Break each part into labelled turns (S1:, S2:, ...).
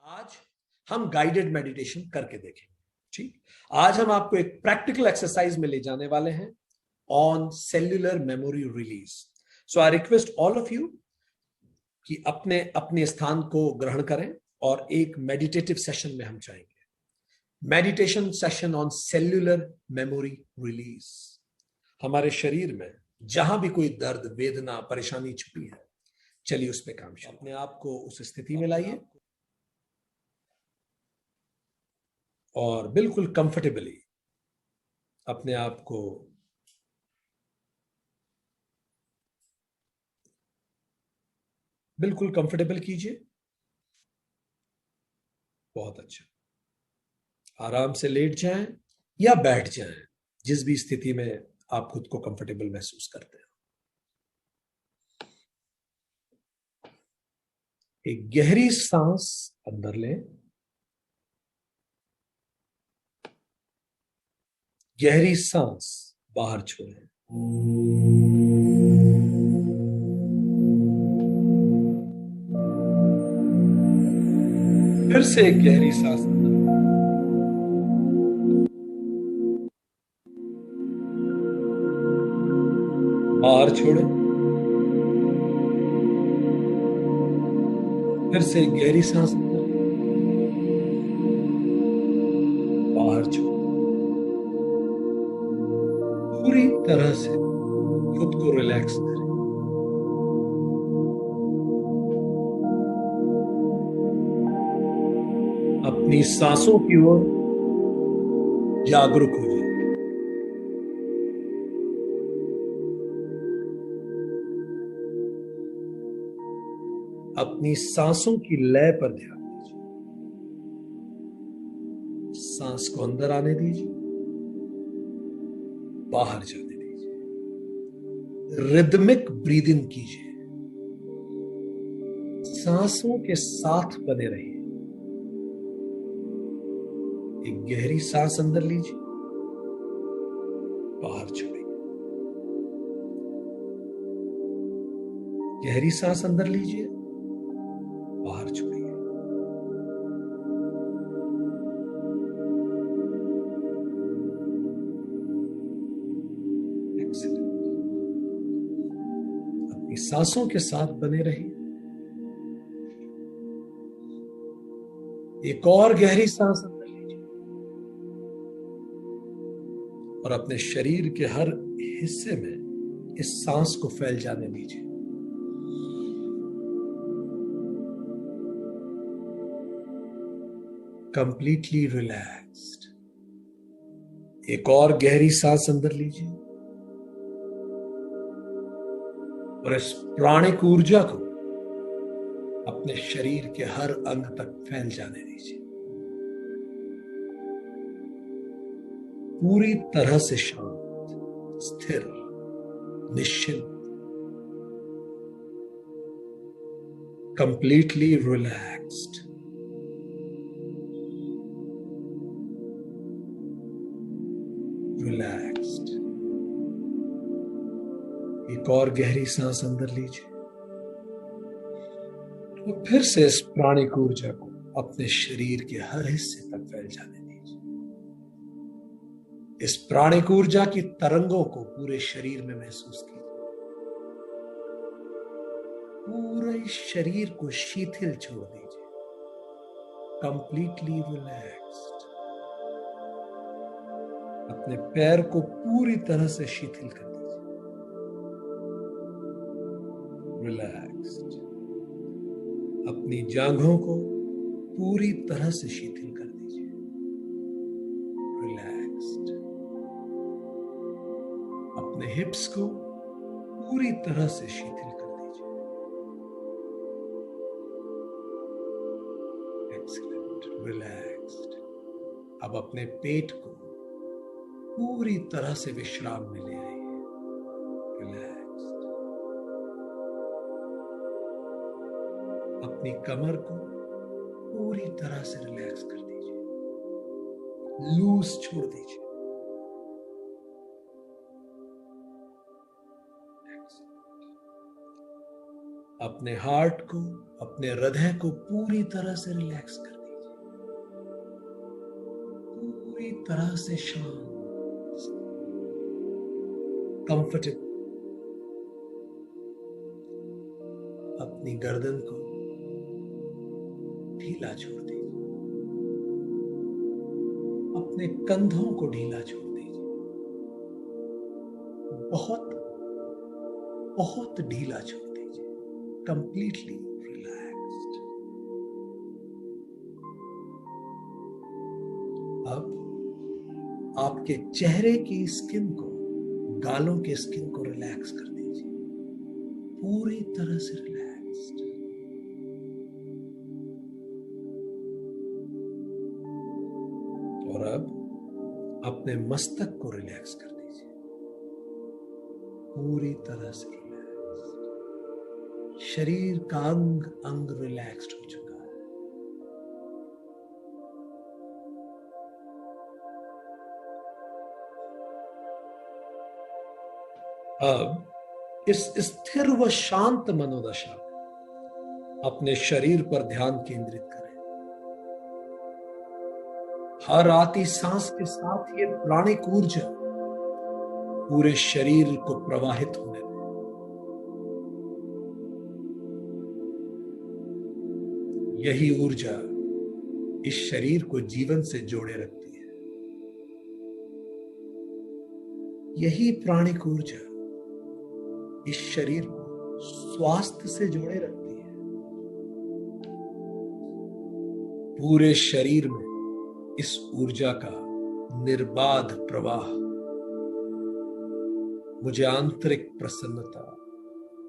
S1: आज हम guided meditation करके देखेंगे। ठीक, आज हम आपको एक प्रैक्टिकल एक्सरसाइज में ले जाने वाले हैं on cellular memory release. So I request all of you कि अपने अपने स्थान को ग्रहण करें और एक मेडिटेटिव सेशन में हम जाएंगे। Meditation session on cellular memory release. हमारे शरीर में जहां भी कोई दर्द, वेदना, परेशानी छुपी है, चलिए उस पर काम करें। अपने आप को उस स्थिति में लाइए और बिल्कुल कंफर्टेबली अपने आप को बिल्कुल कंफर्टेबल कीजिए। बहुत अच्छा, आराम से लेट जाएं या बैठ जाएं, जिस भी स्थिति में आप खुद को कंफर्टेबल महसूस करते हैं। एक गहरी सांस अंदर लें, गहरी सांस बाहर छोड़ें। फिर से एक गहरी सांस अंदर, बाहर छोड़ें। फिर से एक गहरी सांस अंदर, बाहर छोड़ें। पूरी तरह से खुद को रिलैक्स करें। अपनी सांसों की ओर जागरूक हो जाए। अपनी सांसों की लय पर ध्यान दीजिए। सांस को अंदर आने दीजिए, बाहर जाने दीजिए। रिदमिक ब्रीदिंग कीजिए। सांसों के साथ बने रहिए। एक गहरी सांस अंदर लीजिए, बाहर छोड़िए। गहरी सांस अंदर लीजिए, बाहर छोड़िए। एक्सीलेंट। अपनी सांसों के साथ बने रहिए। एक और गहरी सांस अंदर लीजिए और अपने शरीर के हर हिस्से में इस सांस को फैल जाने दीजिए। Completely relaxed. एक और गहरी सांस अंदर लीजिए और इस प्राणिक ऊर्जा को अपने शरीर के हर अंग तक फैल जाने दीजिए। पूरी तरह से शांत, स्थिर, निश्चिंत, कंप्लीटली रिलैक्स्ड। रिलैक्स्ड। एक और गहरी सांस अंदर लीजिए और फिर से इस प्राणिक ऊर्जा को अपने शरीर के हर हिस्से तक फैल जाने दीजिए। इस प्राणिक ऊर्जा की तरंगों को पूरे शरीर में महसूस कीजिए। पूरे शरीर को शिथिल छोड़ दीजिए। Completely relaxed. अपने पैर को पूरी तरह से शिथिल कर दीजिए। रिलैक्स्ड। अपनी जांघों को पूरी तरह से शिथिल कर दीजिए। रिलैक्स्ड। अपने हिप्स को पूरी तरह से शिथिल कर दीजिए। एक्सीलेंट। रिलैक्स्ड। अब अपने पेट को पूरी तरह से विश्राम में ले आइए। रिलैक्स्ड। अपनी कमर को पूरी तरह से रिलैक्स कर दीजिए। लूज छोड़ दीजिए। अपने हार्ट को, अपने हृदय को पूरी तरह से रिलैक्स कर दीजिए। पूरी तरह से शांत, कंफर्टेबल। अपनी गर्दन को ढीला छोड़ दीजिए, अपने कंधों को ढीला छोड़ दीजिए, बहुत बहुत ढीला छोड़ दीजिए, कंप्लीटली रिलैक्स्ड। अब आपके चेहरे की स्किन को, गालों के स्किन को रिलैक्स कर दीजिए, पूरी तरह से रिलैक्स्ड। और अब अपने मस्तक को रिलैक्स कर दीजिए, पूरी तरह से रिलैक्स। शरीर का अंग अंग रिलैक्स्ड हो चुका है। अब इस स्थिर व शांत मनोदशा में अपने शरीर पर ध्यान केंद्रित करें। हर आती सांस के साथ ये प्राणिक ऊर्जा पूरे शरीर को प्रवाहित होने दें। यही ऊर्जा इस शरीर को जीवन से जोड़े रखती है। यही प्राणिक ऊर्जा इस शरीर को स्वास्थ्य से जोड़े रखती है। पूरे शरीर में इस ऊर्जा का निर्बाध प्रवाह मुझे आंतरिक प्रसन्नता,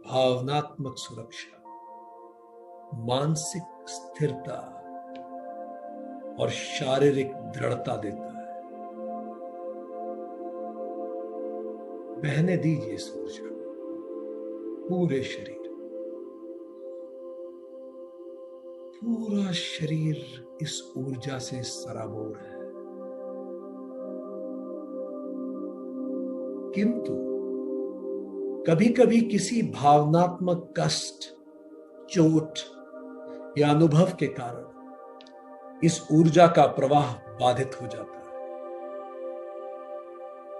S1: भावनात्मक सुरक्षा, मानसिक स्थिरता और शारीरिक दृढ़ता देता है। बहने दीजिए इस ऊर्जा को पूरे शरीर। पूरा शरीर इस ऊर्जा से सराबोर है। किंतु कभी कभी किसी भावनात्मक कष्ट, चोट या अनुभव के कारण इस ऊर्जा का प्रवाह बाधित हो जाता है।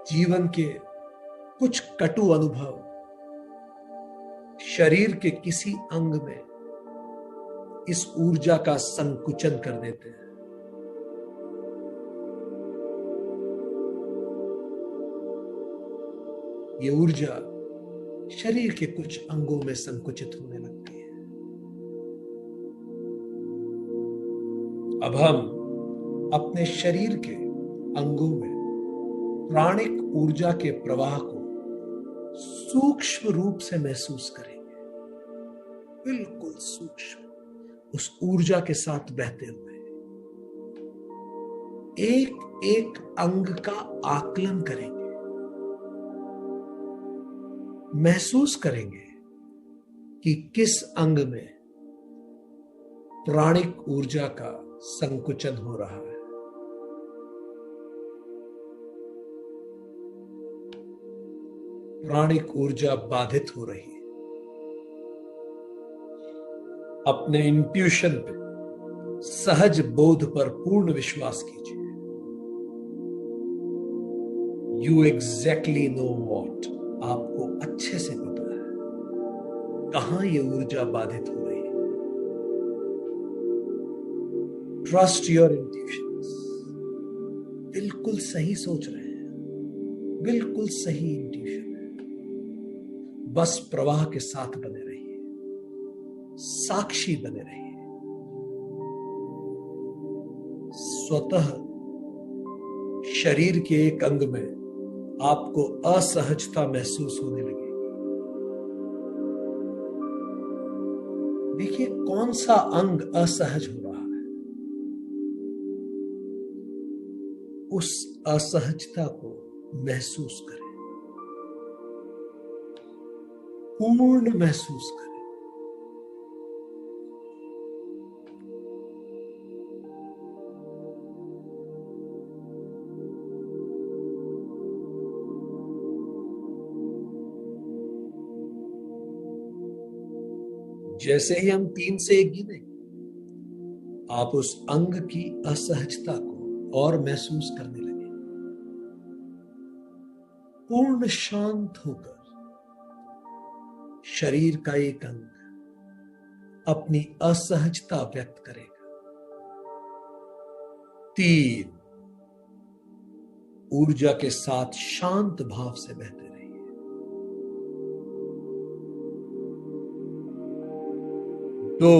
S1: जीवन के कुछ कटु अनुभव शरीर के किसी अंग में इस ऊर्जा का संकुचन कर देते हैं। ये ऊर्जा शरीर के कुछ अंगों में संकुचित होने लगती है। अब हम अपने शरीर के अंगों में प्राणिक ऊर्जा के प्रवाह को सूक्ष्म रूप से महसूस करेंगे। बिल्कुल सूक्ष्म, उस ऊर्जा के साथ बहते हुए एक एक अंग का आकलन करेंगे। महसूस करेंगे कि किस अंग में प्राणिक ऊर्जा का संकुचन हो रहा है। प्राणिक ऊर्जा बाधित हो रही है। अपने इंट्यूशन पे, सहज बोध पर पूर्ण विश्वास कीजिए। यू एग्जैक्टली नो वॉट, आपको अच्छे से पता है कहां ये ऊर्जा बाधित हो रही है। Trust your intuitions. बिल्कुल सही सोच रहे हैं, बिल्कुल सही इंट्यूशन है। बस प्रवाह के साथ बने रहिए, साक्षी बने रहिए। स्वतः शरीर के एक अंग में आपको असहजता महसूस होने लगेगी। देखिए कौन सा अंग असहज हो रहा है। उस असहजता को महसूस करें, पूर्ण महसूस करें। जैसे ही हम 3 से 1 गिने, आप उस अंग की असहजता को और महसूस करने लगेंगे। पूर्ण शांत होकर शरीर का एक अंग अपनी असहजता व्यक्त करेगा। 3, ऊर्जा के साथ शांत भाव से बहते रहिए। 2,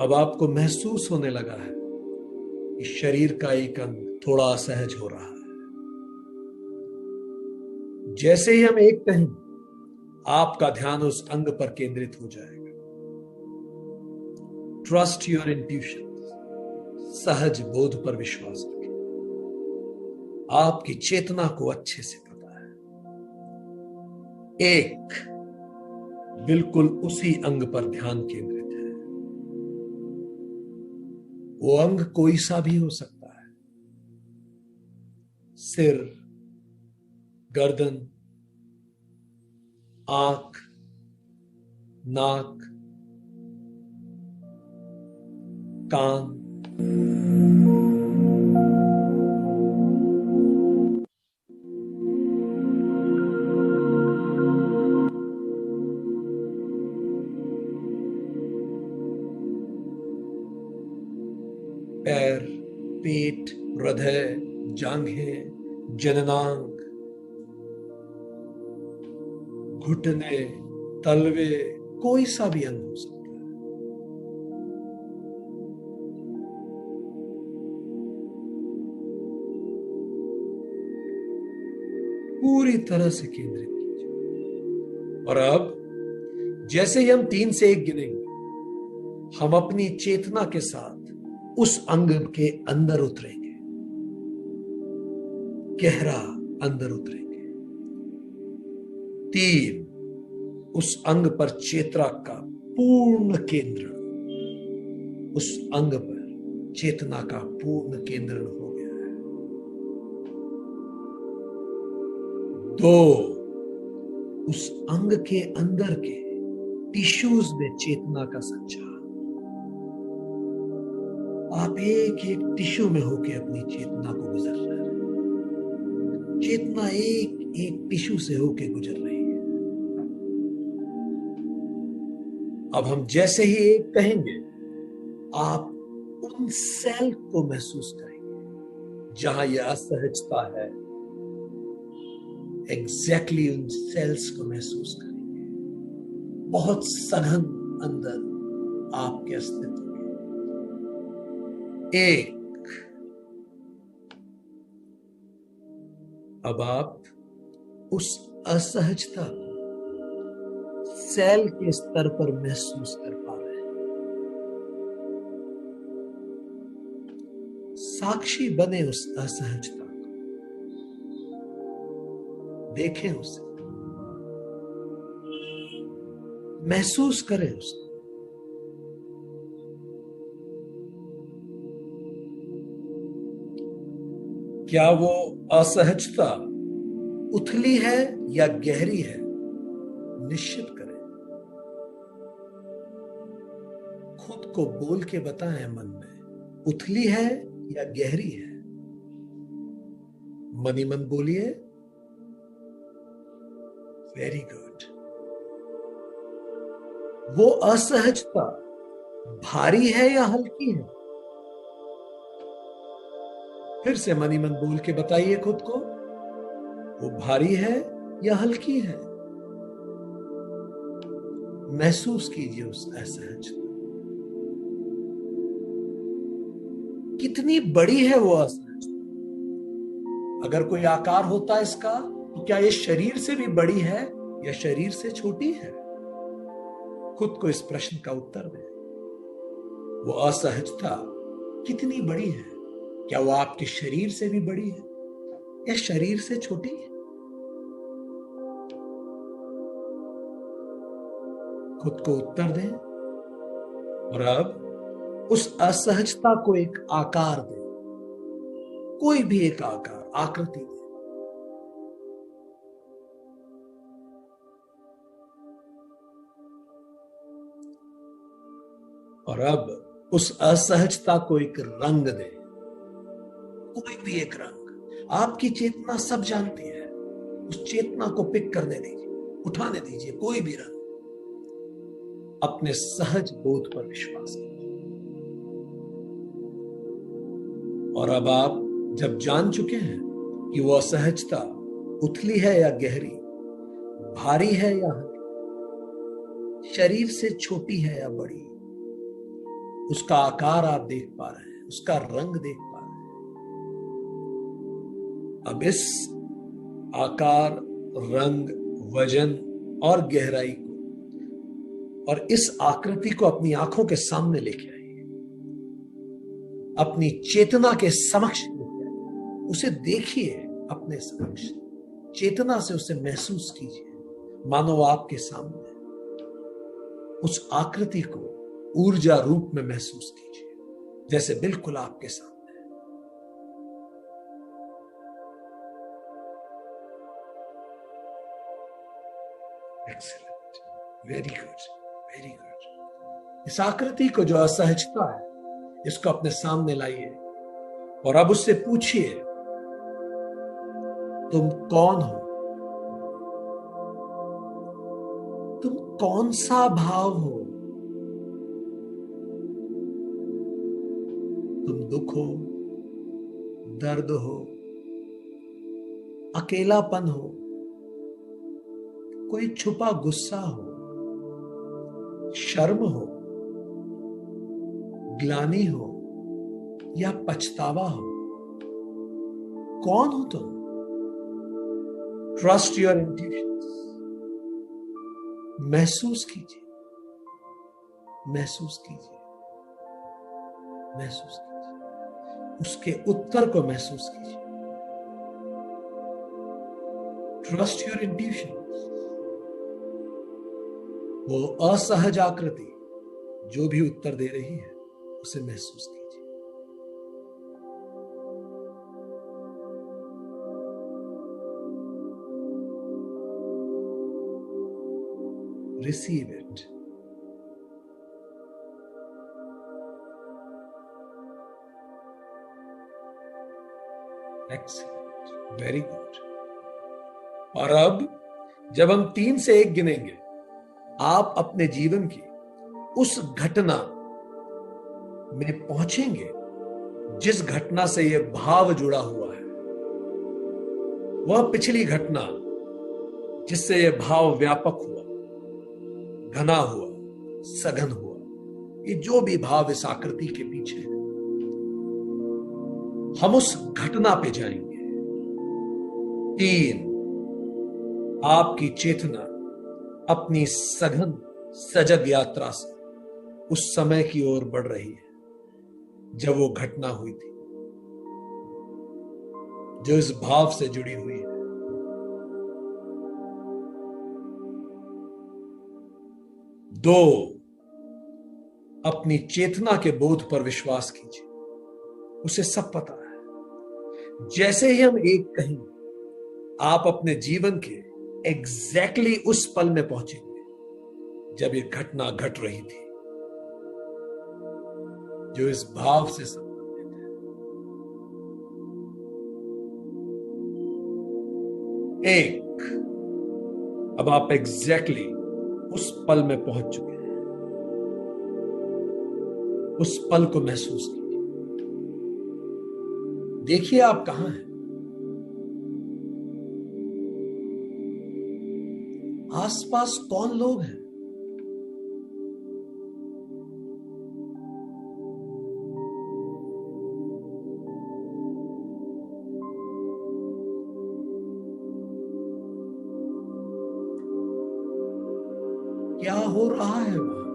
S1: अब आपको महसूस होने लगा है कि शरीर का एक अंग थोड़ा असहज हो रहा है। जैसे ही हम एक कहेंगे, आपका ध्यान उस अंग पर केंद्रित हो जाएगा। ट्रस्ट योर इंट्यूशन, सहज बोध पर विश्वास रखें। आपकी चेतना को अच्छे से पता है। 1, बिल्कुल उसी अंग पर ध्यान केंद्रित है। वो अंग कोई सा भी हो सकता है। सिर, गर्दन, आंख, नाक, कान, पैर, पेट, हृदय, जांघें, जननांग, घुटने, तलवे, कोई सा भी अंग हो सकता है। पूरी तरह से केंद्रित कीजिए। और अब जैसे ही हम 3 से 1 गिनेंगे, हम अपनी चेतना के साथ उस अंग के अंदर उतरेंगे, गहरा अंदर उतरेंगे। 3, उस अंग पर चेतना का पूर्ण केंद्र, उस अंग पर चेतना का पूर्ण केंद्र हो गया है। 2, उस अंग के अंदर के टिश्यूज में चेतना का संचार। आप एक एक टिश्यू में होकर अपनी चेतना को गुजर रहे हैं। चेतना एक एक टिश्यू से होकर गुजर रही है। अब हम जैसे ही एक कहेंगे, आप उन सेल को महसूस करेंगे जहां यह असहजता है। एग्जैक्टली उन सेल्स को महसूस करेंगे, बहुत सघन अंदर आपके अस्तित्व के। 1, अब आप उस असहजता को सेल के स्तर पर महसूस कर पा रहे हैं। साक्षी बने उस असहजता को, देखें उसे, महसूस करें उसे। क्या वो असहजता उथली है या गहरी है, निश्चित करें। खुद को बोल के बताएं मन में, उथली है या गहरी है। मन ही मन बोलिए, वेरी गुड। वो असहजता भारी है या हल्की है? फिर से मन ही मन बोल के बताइए खुद को, वो भारी है या हल्की है। महसूस कीजिए उस असहजता। कितनी बड़ी है वो असहजता? अगर कोई आकार होता है इसका, तो क्या ये शरीर से भी बड़ी है या शरीर से छोटी है? खुद को इस प्रश्न का उत्तर दें। वो असहजता कितनी बड़ी है? क्या वो आपके शरीर से भी बड़ी है या शरीर से छोटी है? खुद को उत्तर दें और अब उस असहजता को एक आकार दें। कोई भी एक आकार, आकृति दें। और अब उस असहजता को एक रंग दें। कोई भी एक रंग। आपकी चेतना सब जानती है, उस चेतना को पिक करने दीजिए, उठाने दीजिए कोई भी रंग। अपने सहज बोध पर विश्वास कीजिए। और अब आप जब जान चुके हैं कि वह असहजता उथली है या गहरी, भारी है या हल्की, शरीर से छोटी है या बड़ी, उसका आकार आप देख पा रहे हैं, उसका रंग देख पा रहे हैं। अब इस आकार, रंग, वजन और गहराई को और इस आकृति को अपनी आंखों के सामने लेके आइए, अपनी चेतना के समक्ष लेके आइए, उसे देखिए अपने समक्ष, चेतना से उसे महसूस कीजिए, मानो वो आपके सामने। उस आकृति को ऊर्जा रूप में महसूस कीजिए, जैसे बिल्कुल आपके सामने। Excellent, very good, very good. इस आकृति को जो असहजता है, इसको अपने सामने लाइए और अब उससे पूछिए, तुम कौन हो? तुम कौन सा भाव हो? तुम दुख हो, दर्द हो, अकेलापन हो, कोई छुपा गुस्सा हो, शर्म हो, ग्लानि हो या पछतावा हो? कौन हो तुम? Trust your intuitions. महसूस कीजिए, महसूस कीजिए, महसूस कीजिए, उसके उत्तर को महसूस कीजिए। Trust your intuitions. वो असहज आकृति जो भी उत्तर दे रही है, उसे महसूस कीजिए। Receive it. Excellent. Very good. और अब जब हम 3 से 1 गिनेंगे, आप अपने जीवन की उस घटना में पहुंचेंगे जिस घटना से यह भाव जुड़ा हुआ है। वह पिछली घटना जिससे यह भाव व्यापक हुआ, घना हुआ, सघन हुआ। ये जो भी भाव इस आकृति के पीछे है, हम उस घटना पे जाएंगे। 3, आपकी चेतना अपनी सघन सजग यात्रा से उस समय की ओर बढ़ रही है जब वो घटना हुई थी, जो इस भाव से जुड़ी हुई है। 2, अपनी चेतना के बोध पर विश्वास कीजिए, उसे सब पता है। जैसे ही हम 1 कहेंगे, आप अपने जीवन के एग्जैक्टली उस पल में पहुंचेंगे जब ये घटना घट रही थी, जो इस भाव से संबंधित है। 1, अब आप एग्जैक्टली उस पल में पहुंच चुके हैं। उस पल को महसूस कीजिए। देखिए आप कहां हैं। आसपास कौन लोग हैं? क्या हो रहा है वहां?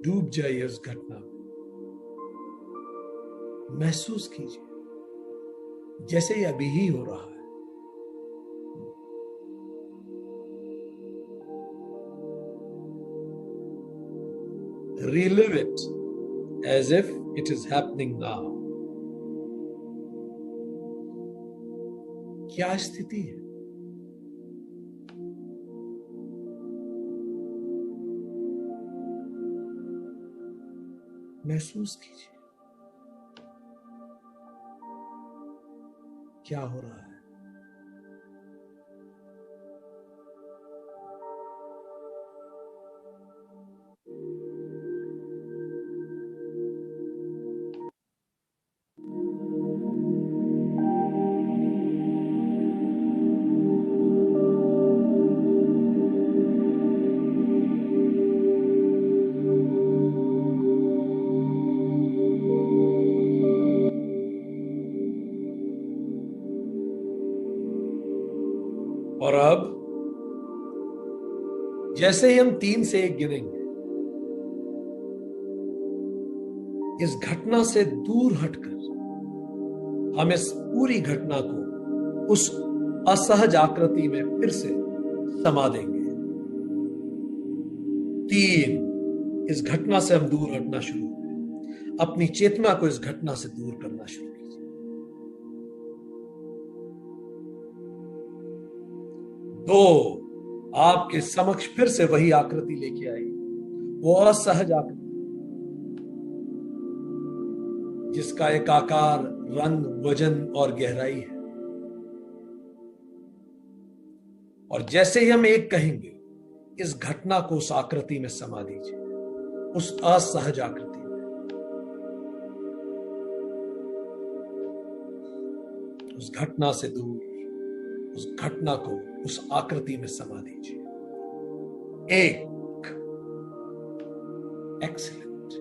S1: डूब जाइए उस घटना में, महसूस कीजिए जैसे ये अभी ही हो रहा है। Relive it as if it is happening now. क्या स्थिति है? महसूस कीजिए क्या हो रहा है। और अब जैसे ही हम 3 से 1 गिनेंगे, इस घटना से दूर हटकर हम इस पूरी घटना को उस असहज आकृति में फिर से समा देंगे। 3, इस घटना से हम दूर हटना शुरू करें। अपनी चेतना को इस घटना से दूर करना शुरू कीजिए। 2, आपके समक्ष फिर से वही आकृति लेके आई, वो असहज आकृति जिसका एक आकार, रंग, वजन और गहराई है। और जैसे ही हम 1 कहेंगे, इस घटना को उस आकृति में समा दीजिए, उस असहज आकृति में। उस घटना से दूर, उस घटना को उस आकृति में समा दीजिए। 1, एक्सीलेंट,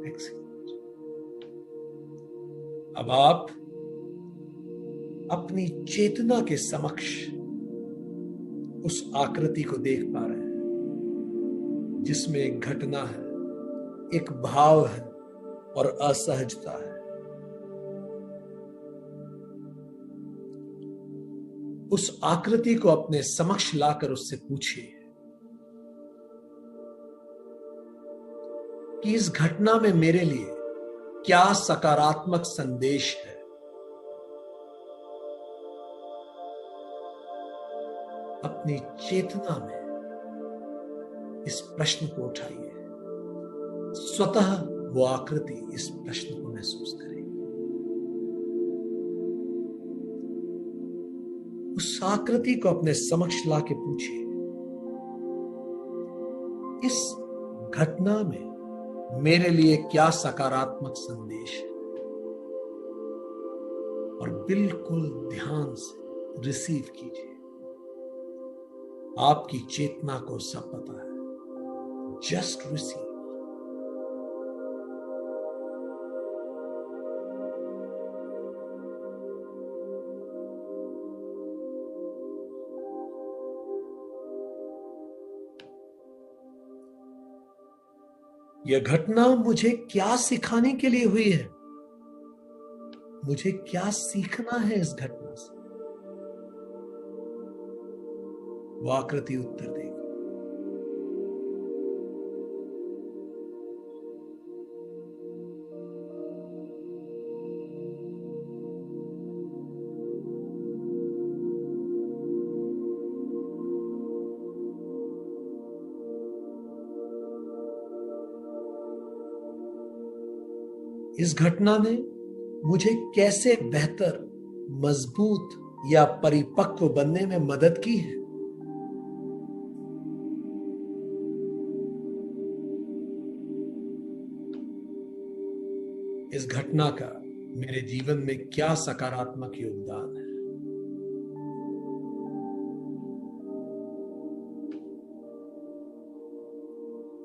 S1: एक्सीलेंट। अब आप अपनी चेतना के समक्ष उस आकृति को देख पा रहे हैं, जिसमें एक घटना है, एक भाव है और असहजता है। उस आकृति को अपने समक्ष लाकर उससे पूछिए कि इस घटना में मेरे लिए क्या सकारात्मक संदेश है। अपनी चेतना में इस प्रश्न को उठाइए। स्वतः वो आकृति इस प्रश्न को महसूस करेगी। उस आकृति को अपने समक्ष लाके पूछिए, इस घटना में मेरे लिए क्या सकारात्मक संदेश है। और बिल्कुल ध्यान से रिसीव कीजिए। आपकी चेतना को सब पता है। Just receive. यह घटना मुझे क्या सिखाने के लिए हुई है? मुझे क्या सीखना है इस घटना से? वो आकृति उत्तर देगी। इस घटना ने मुझे कैसे बेहतर, मजबूत या परिपक्व बनने में मदद की है? इस घटना का मेरे जीवन में क्या सकारात्मक योगदान है?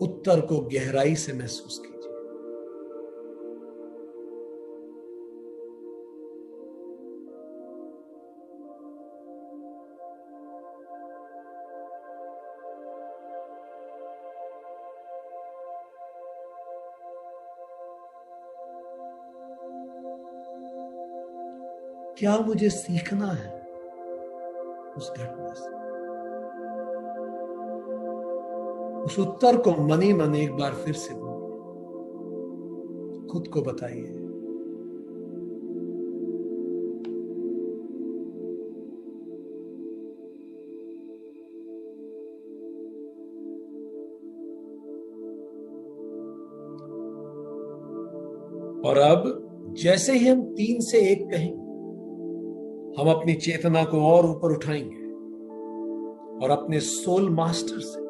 S1: उत्तर को गहराई से महसूस कीजिए। क्या मुझे सीखना है उस घटना से? उस उत्तर को मन ही मन एक बार फिर से बोलिए, खुद को बताइए। और अब जैसे ही हम 3 से 1 कहें, हम अपनी चेतना को और ऊपर उठाएंगे और अपने सोल मास्टर से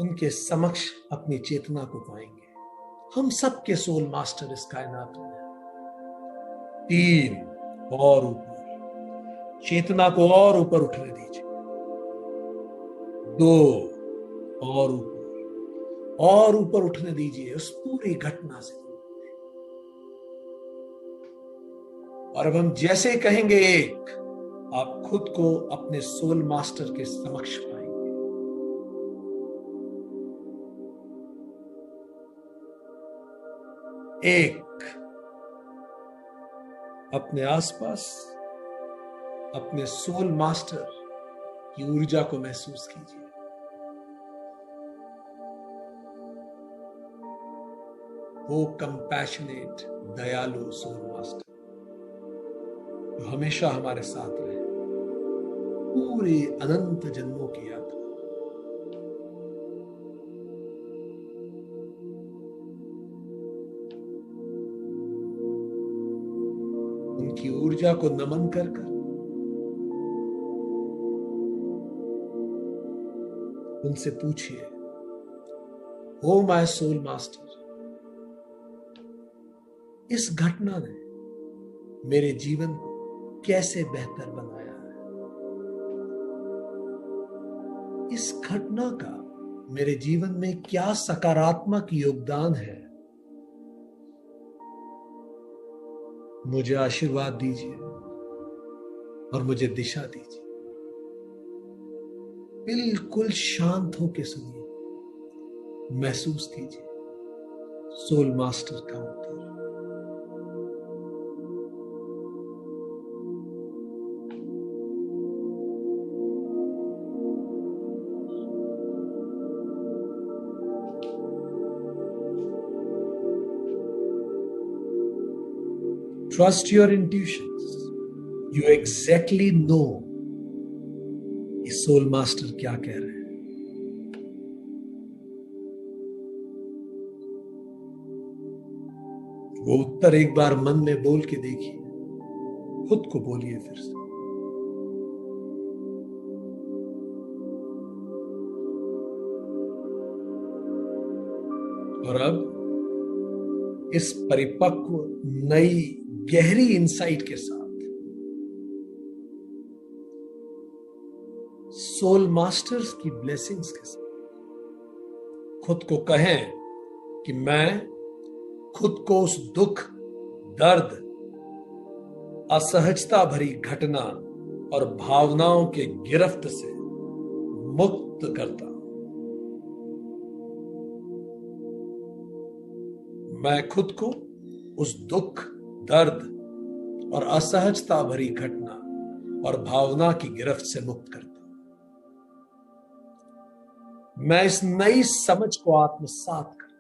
S1: उनके समक्ष अपनी चेतना को पाएंगे। हम सबके सोल मास्टर इस कायनात में हैं। 3 और ऊपर, चेतना को और ऊपर उठने दीजिए। 2 और ऊपर उठने दीजिए उस पूरी घटना से। और अब हम जैसे कहेंगे 1, आप खुद को अपने सोल मास्टर के समक्ष पाएंगे। 1, अपने आसपास अपने सोल मास्टर की ऊर्जा को महसूस कीजिए। वो कंपैशनेट, दयालु सोल मास्टर जो हमेशा हमारे साथ रहे पूरे अनंत जन्मों की यात्रा। उनकी ऊर्जा को नमन कर कर उनसे पूछिए, ओ माय सोल मास्टर, इस घटना ने मेरे जीवन को कैसे बेहतर बनाया है? इस घटना का मेरे जीवन में क्या सकारात्मक योगदान है? मुझे आशीर्वाद दीजिए और मुझे दिशा दीजिए। बिल्कुल शांत होकर सुनिए, महसूस कीजिए सोल मास्टर का उत्तर। Trust your intuitions. You exactly know कि सोल मास्टर क्या कह रहे हैं। वो उत्तर एक बार मन में बोल के देखिए, खुद को बोलिए फिर से। और अब इस परिपक्व, नई, गहरी इंसाइट के साथ सोल मास्टर्स की ब्लेसिंग्स के साथ खुद को कहें कि मैं खुद को उस दुख, दर्द, असहजता भरी घटना और भावनाओं के गिरफ्त से मुक्त करता हूं। मैं खुद को उस दुख, दर्द और असहजता भरी घटना और भावना की गिरफ्त से मुक्त करता हूं। मैं इस नई समझ को आत्मसात करता हूं।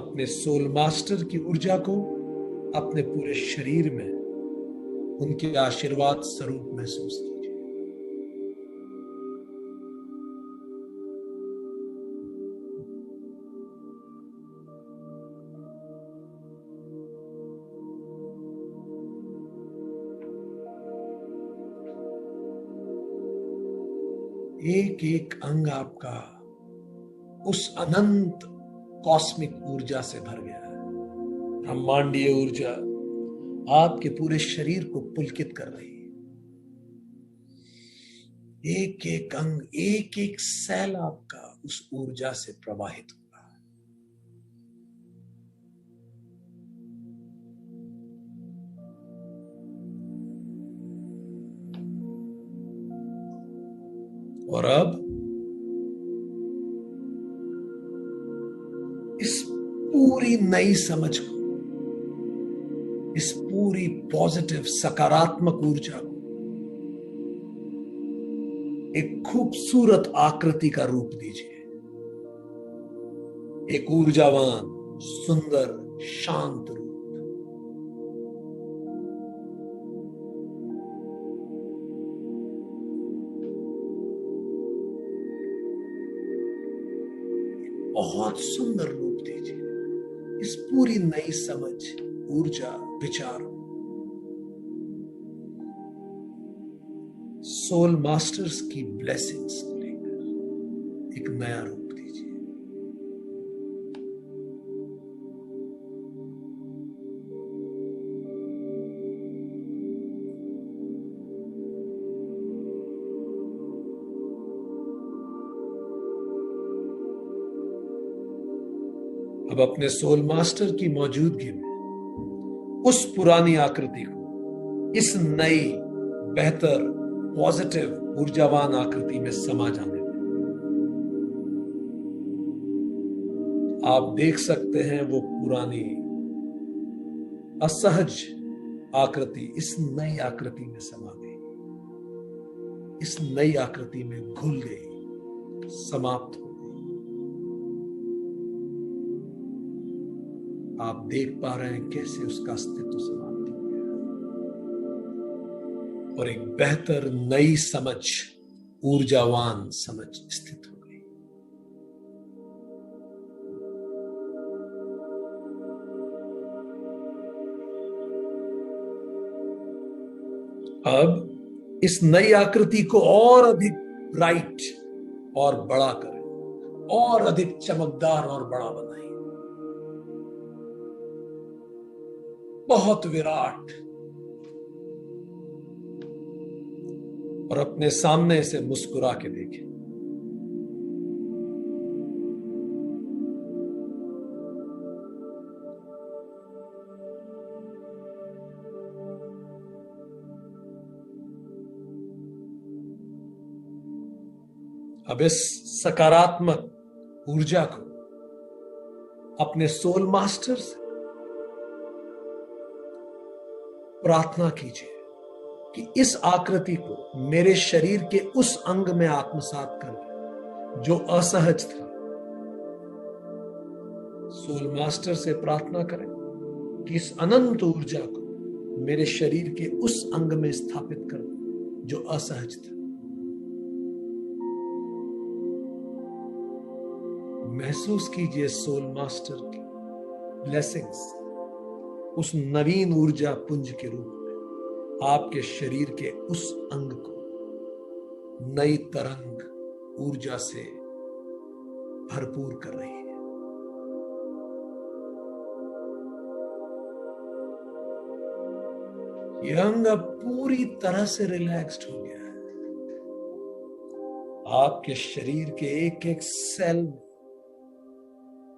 S1: अपने सोल मास्टर की ऊर्जा को अपने पूरे शरीर में उनके आशीर्वाद स्वरूप महसूस कीजिए। एक एक अंग आपका उस अनंत कॉस्मिक ऊर्जा से भर गया है। ब्रह्मांडीय ऊर्जा आपके पूरे शरीर को पुलकित कर रही है। एक एक अंग, एक एक सेल आपका उस ऊर्जा से प्रवाहित हो रहा है। और अब इस पूरी नई समझ को, इस पूरी पॉजिटिव, सकारात्मक ऊर्जा को एक खूबसूरत आकृति का रूप दीजिए। एक ऊर्जावान, सुंदर, शांत रूप। बहुत सुंदर रूप दीजिए इस पूरी नई समझ, ऊर्जा, विचार, सोल मास्टर्स की ब्लेसिंग्स को लेकर एक नया रूप दीजिए। अब अपने सोल मास्टर की मौजूदगी में उस पुरानी आकृति को इस नई, बेहतर, पॉजिटिव, ऊर्जावान आकृति में समा जाने दें। आप देख सकते हैं वो पुरानी असहज आकृति इस नई आकृति में समा गई, इस नई आकृति में घुल गई, समाप्त हो गई। आप देख पा रहे हैं कैसे उसका अस्तित्व समाप्त हो गया और एक बेहतर नई समझ, ऊर्जावान समझ स्थित हो गई। अब इस नई आकृति को और अधिक ब्राइट और बड़ा करें, और अधिक चमकदार और बड़ा बनाएं। बहुत विराट, और अपने सामने से मुस्कुरा के देखें। अब इस सकारात्मक ऊर्जा को अपने सोल मास्टर से प्रार्थना कीजिए कि इस आकृति को मेरे शरीर के उस अंग में आत्मसात कर ले जो असहज था। सोल मास्टर से प्रार्थना करें कि इस अनंत ऊर्जा को मेरे शरीर के उस अंग में स्थापित कर दे जो असहज था। महसूस कीजिए सोल मास्टर की ब्लेसिंग्स उस नवीन ऊर्जा पुंज के रूप में आपके शरीर के उस अंग को नई तरंग ऊर्जा से भरपूर कर रही है। यह अंग अब पूरी तरह से रिलैक्स्ड हो गया है। आपके शरीर के एक एक सेल में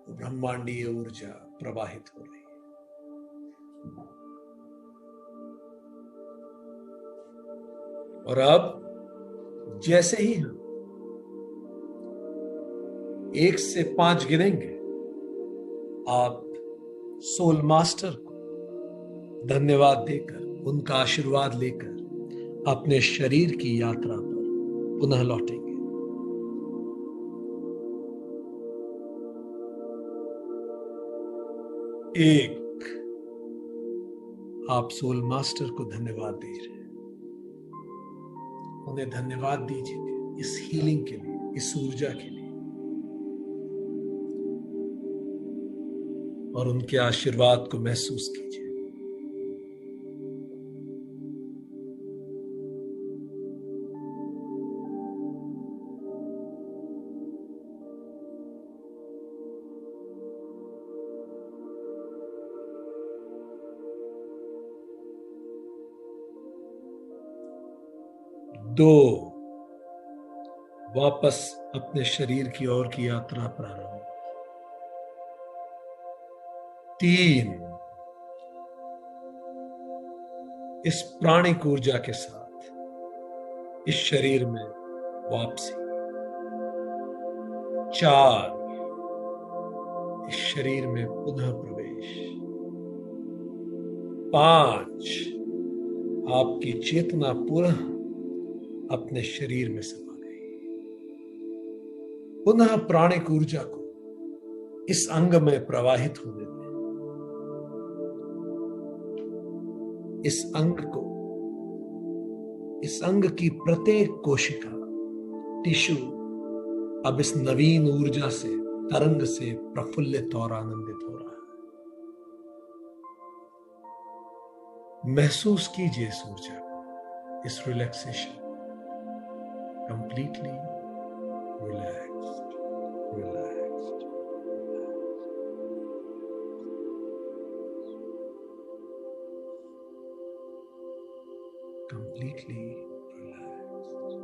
S1: ब्रह्मांडीय ऊर्जा प्रवाहित हो रही है। और अब जैसे ही हम 1 से 5 गिनेंगे, आप सोल मास्टर को धन्यवाद देकर, उनका आशीर्वाद लेकर अपने शरीर की यात्रा पर पुनः लौटेंगे। 1, आप सोल मास्टर को धन्यवाद दे रहे हैं। उन्हें धन्यवाद दीजिए इस हीलिंग के लिए, इस ऊर्जा के लिए, और उनके आशीर्वाद को महसूस कीजिए। दो, वापस अपने शरीर की ओर की यात्रा प्रारंभ। 3, इस प्राणिक ऊर्जा के साथ इस शरीर में वापसी। 4, इस शरीर में पुनः प्रवेश। 5, आपकी चेतना पुनः अपने शरीर में समा गई। पुनः प्राणिक ऊर्जा को इस अंग में प्रवाहित होने दें। इस अंग की प्रत्येक कोशिका, टिश्यू अब इस नवीन ऊर्जा से तरंग से प्रफुल्लित और आनंदित हो रहा है। महसूस कीजिए इस ऊर्जा को, इस relaxation, completely relaxed, relaxed, completely relaxed.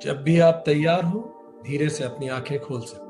S1: जब भी आप तैयार हो, धीरे से अपनी आंखें खोल सकते हैं।